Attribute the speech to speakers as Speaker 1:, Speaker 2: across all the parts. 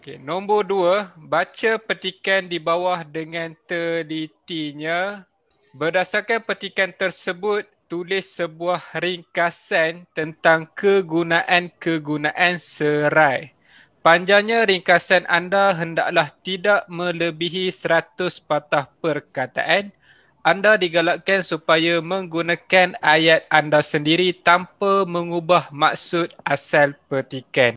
Speaker 1: Okay. Nombor 2, baca petikan di bawah dengan telitinya. Berdasarkan petikan tersebut, tulis sebuah ringkasan tentang kegunaan-kegunaan serai. Panjangnya ringkasan anda hendaklah tidak melebihi 100 patah perkataan. Anda digalakkan supaya menggunakan ayat anda sendiri tanpa mengubah maksud asal petikan.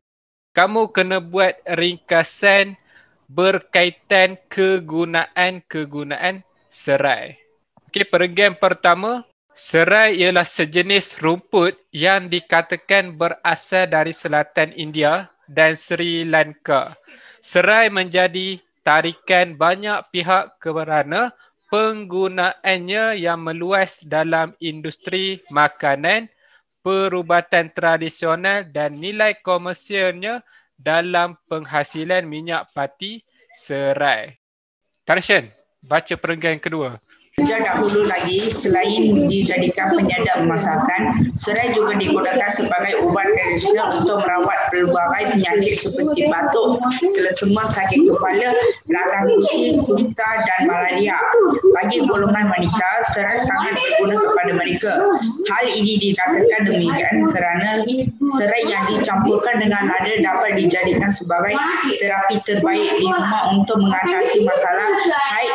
Speaker 1: Kamu kena buat ringkasan berkaitan kegunaan-kegunaan serai. Okey, perenggan pertama, serai ialah sejenis rumput yang dikatakan berasal dari selatan India dan Sri Lanka. Serai menjadi tarikan banyak pihak kerana penggunaannya yang meluas dalam industri makanan, perubatan tradisional dan nilai komersialnya dalam penghasilan minyak pati serai. Tarshan, baca perenggan kedua.
Speaker 2: Sejak dahulu lagi, selain dijadikan penyedap masakan, serai juga digunakan sebagai ubat tradisional untuk merawat pelbagai penyakit seperti batuk, selesema, sakit kepala, radang gusi, kusta dan malaria. Bagi golongan wanita, serai sangat berguna kepada mereka. Hal ini dikatakan demikian kerana serai yang dicampurkan dengan lada dapat dijadikan sebagai terapi terbaik di rumah untuk mengatasi masalah haid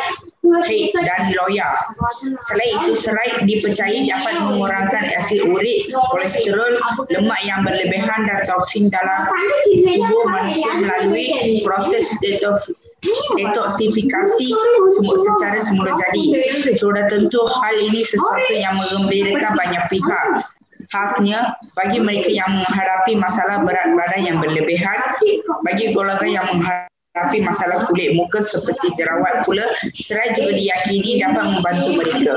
Speaker 2: dan loya. Selain itu, serai dipercayai dapat mengurangkan asid urik, kolesterol, lemak yang berlebihan dan toksin dalam tubuh manusia melalui proses detoksifikasi secara semula jadi. Sudah tentu hal ini sesuatu yang menggembirakan banyak pihak. Khasnya bagi mereka yang menghadapi masalah berat badan yang berlebihan, bagi golongan yang menghadapi masalah kulit muka seperti jerawat pula, serai juga diyakini dapat membantu mereka.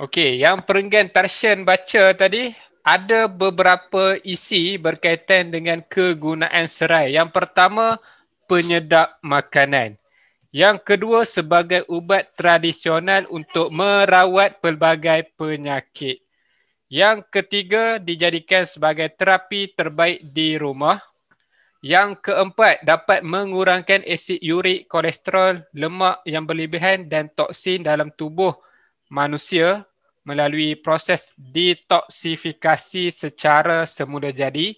Speaker 1: Okey, yang perenggan Tarshan baca tadi, ada beberapa isi berkaitan dengan kegunaan serai. Yang pertama, penyedap makanan. Yang kedua, sebagai ubat tradisional untuk merawat pelbagai penyakit. Yang ketiga, dijadikan sebagai terapi terbaik di rumah. Yang keempat, dapat mengurangkan asid urik, kolesterol, lemak yang berlebihan dan toksin dalam tubuh manusia melalui proses detoksifikasi secara semula jadi.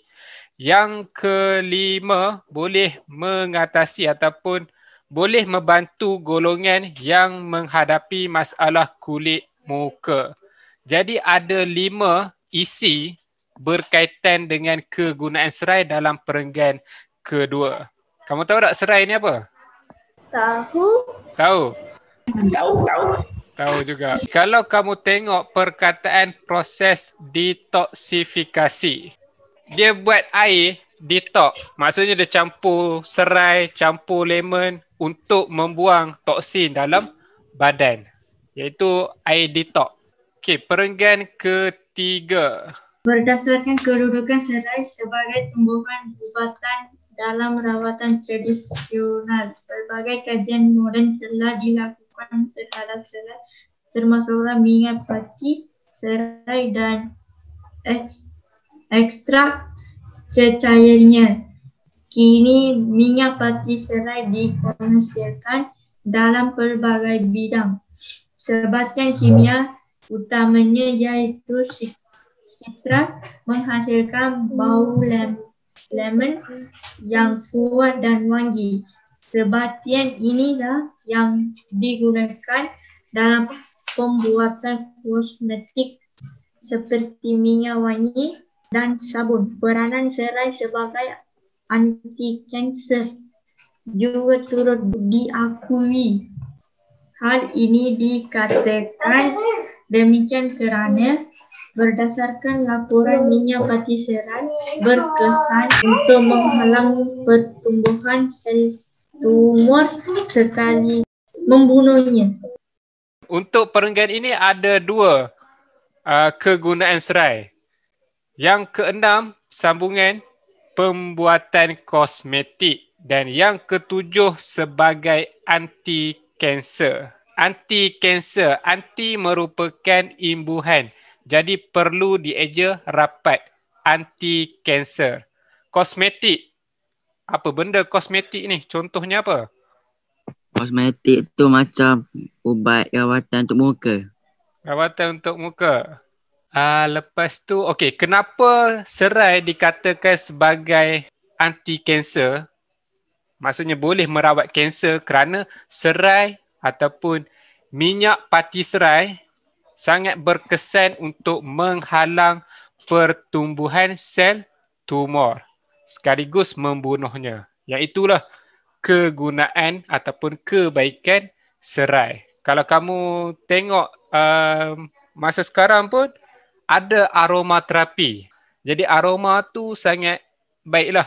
Speaker 1: Yang kelima, boleh mengatasi ataupun boleh membantu golongan yang menghadapi masalah kulit muka. Jadi ada 5 isi berkaitan dengan kegunaan serai dalam perenggan kedua. Kamu tahu tak serai ni apa?
Speaker 3: Tahu.
Speaker 1: Tahu?
Speaker 2: Tahu
Speaker 1: juga. Kalau kamu tengok perkataan proses detoksifikasi, dia buat air detox. Maksudnya dia campur serai, campur lemon untuk membuang toksin dalam badan. Iaitu air detox. Okey, perenggan ketiga.
Speaker 3: Berdasarkan kedudukan serai sebagai tumbuhan ubatan dalam rawatan tradisional, berbagai kajian moden telah dilakukan terhadap serai, termasuklah minyak pati serai dan ekstrak cecairnya. Kini minyak pati serai dikomersialkan dalam pelbagai bidang. Sebatang kimia utamanya iaitu citrat menghasilkan bau lemon yang kuat dan wangi. Sebagian inilah yang digunakan dalam pembuatan kosmetik seperti minyak wangi dan sabun. Peranan serai sebagai anti-kanser juga turut diakui. Hal ini dikatakan demikian kerana berdasarkan laporan minyak pati serai berkesan untuk menghalang pertumbuhan sel tumor sekali membunuhnya.
Speaker 1: Untuk perenggan ini ada 2 kegunaan serai. Yang keenam, sambungan pembuatan kosmetik. Dan yang ketujuh, sebagai anti-kanser. Anti-kanser, anti merupakan imbuhan. Jadi perlu dieja rapat. Anti-kanser. Kosmetik Apa benda kosmetik ni? Contohnya apa?
Speaker 4: Kosmetik tu macam ubat rawatan untuk muka.
Speaker 1: Rawatan untuk muka. Lepas tu, okey, kenapa serai dikatakan sebagai anti-kanser? Maksudnya boleh merawat kanser kerana serai ataupun minyak pati serai sangat berkesan untuk menghalang pertumbuhan sel tumor sekaligus membunuhnya. Yang itulah kegunaan ataupun kebaikan serai. Kalau kamu tengok masa sekarang pun ada aromaterapi. Jadi aroma tu sangat baiklah.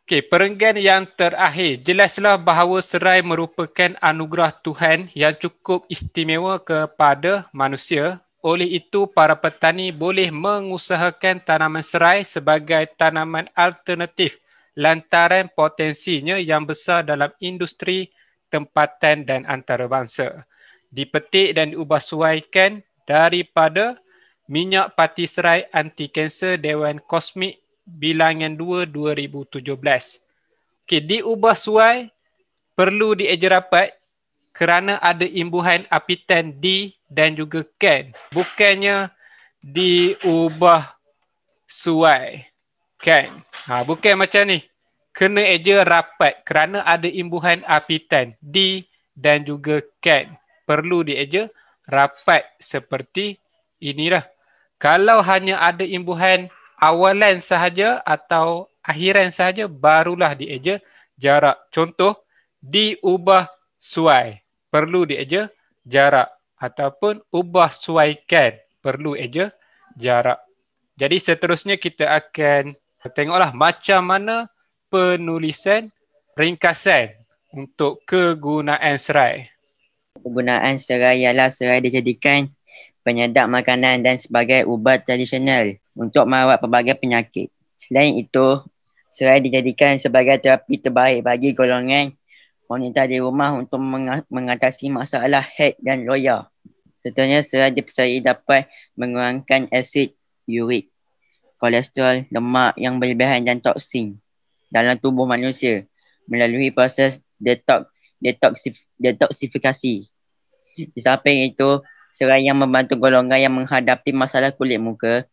Speaker 1: Okey, perenggan yang terakhir. Jelaslah bahawa serai merupakan anugerah Tuhan yang cukup istimewa kepada manusia. Oleh itu, para petani boleh mengusahakan tanaman serai sebagai tanaman alternatif lantaran potensinya yang besar dalam industri tempatan dan antarabangsa. Dipetik dan diubah suaikan daripada minyak pati serai anti-kanser Dewan Kosmik Bilangan 2 2017. Okey, diubah suai perlu dieja rapat kerana ada imbuhan apitan D dan juga Can. Bukannya diubah suai. Kan? Bukan macam ni. Kena eja rapat kerana ada imbuhan apitan D dan juga Can. Perlu dieja rapat seperti inilah. Kalau hanya ada imbuhan awalan sahaja atau akhiran sahaja, barulah dieja jarak. Contoh, diubah suai, perlu dieja jarak. Ataupun ubah suaikan, perlu eja jarak. Jadi seterusnya kita akan tengoklah macam mana penulisan ringkasan untuk kegunaan serai.
Speaker 4: Penggunaan serai ialah serai dijadikan penyedap makanan dan sebagai ubat tradisional untuk merawat pelbagai penyakit. Selain itu, serai dijadikan sebagai terapi terbaik bagi golongan wanita di rumah untuk mengatasi masalah haid dan loya. Sertanya serai dipercayai dapat mengurangkan asid urik, kolesterol, lemak yang berlebihan dan toksin dalam tubuh manusia melalui proses detoksifikasi. Di samping itu, serai yang membantu golongan yang menghadapi masalah kulit muka.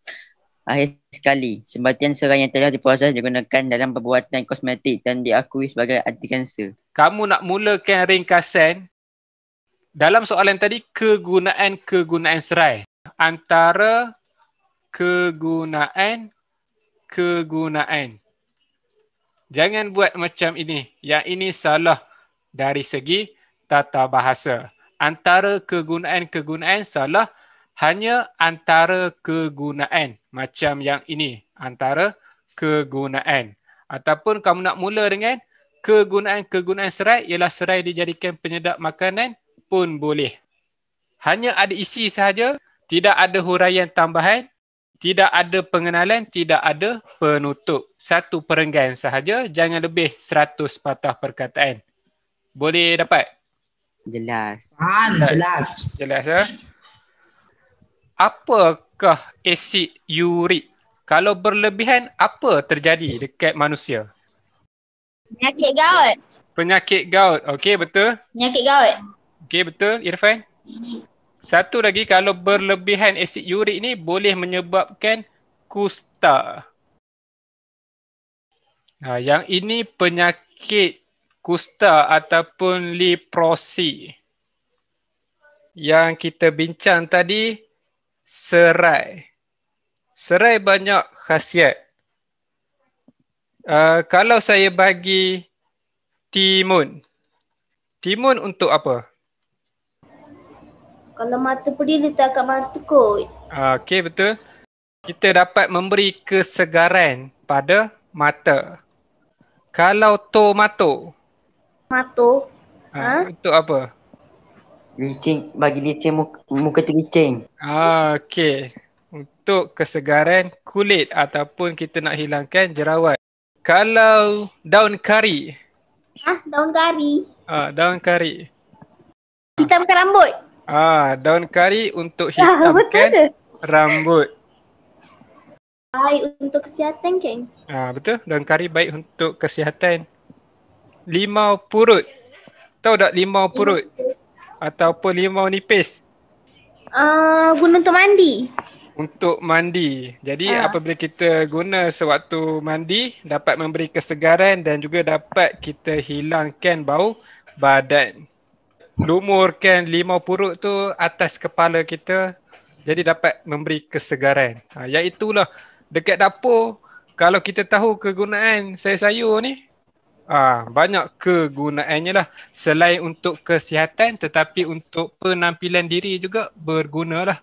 Speaker 4: Akhir sekali, sebahagian serai yang telah diproses digunakan dalam perbuatan kosmetik dan diakui sebagai anti kanser.
Speaker 1: Kamu nak mulakan ringkasan dalam soalan tadi, kegunaan serai. Antara kegunaan. Jangan buat macam ini. Yang ini salah dari segi tata bahasa. Antara kegunaan salah hanya antara kegunaan. Macam yang ini, antara kegunaan. Ataupun kamu nak mula dengan kegunaan serai ialah serai dijadikan penyedap makanan pun boleh. Hanya ada isi sahaja, tidak ada huraian tambahan, tidak ada pengenalan, tidak ada penutup. Satu perenggan sahaja, jangan lebih 100 patah perkataan. Boleh dapat?
Speaker 4: Jelas.
Speaker 2: Jelas.
Speaker 1: Jelas ya? Apakah asid urik? Kalau berlebihan, apa terjadi dekat manusia?
Speaker 5: Penyakit gout.
Speaker 1: Penyakit gout. Okey, betul.
Speaker 5: Penyakit gout.
Speaker 1: Okey, betul Irfan. Satu lagi, kalau berlebihan asid urik ni boleh menyebabkan kusta. Yang ini penyakit kusta ataupun leprosi. Yang kita bincang tadi, serai. Serai banyak khasiat. Kalau saya bagi timun. Timun untuk apa?
Speaker 5: Kalau mata pedih letak kat mata kot.
Speaker 1: Okey, betul. Kita dapat memberi kesegaran pada mata. Kalau tomato.
Speaker 5: Mato.
Speaker 1: Untuk apa?
Speaker 4: Licin, bagi licin muka tu licin.
Speaker 1: Okey. Untuk kesegaran kulit ataupun kita nak hilangkan jerawat. Kalau daun kari.
Speaker 5: Daun kari.
Speaker 1: Daun kari.
Speaker 5: Hitamkan rambut.
Speaker 1: Daun kari untuk
Speaker 5: Betul
Speaker 1: hitamkan
Speaker 5: ke?
Speaker 1: rambut.
Speaker 5: Baik untuk kesihatan kan?
Speaker 1: Betul. Daun kari baik untuk kesihatan limau purut. Tahu tak limau purut? Ataupun limau nipis?
Speaker 5: Guna untuk mandi.
Speaker 1: Untuk mandi. Jadi apabila kita guna sewaktu mandi, dapat memberi kesegaran dan juga dapat kita hilangkan bau badan. Lumurkan limau purut tu atas kepala kita, jadi dapat memberi kesegaran. Iaitulah dekat dapur, kalau kita tahu kegunaan sayur-sayur ni, banyak kegunaannya lah. Selain untuk kesihatan tetapi untuk penampilan diri juga berguna lah.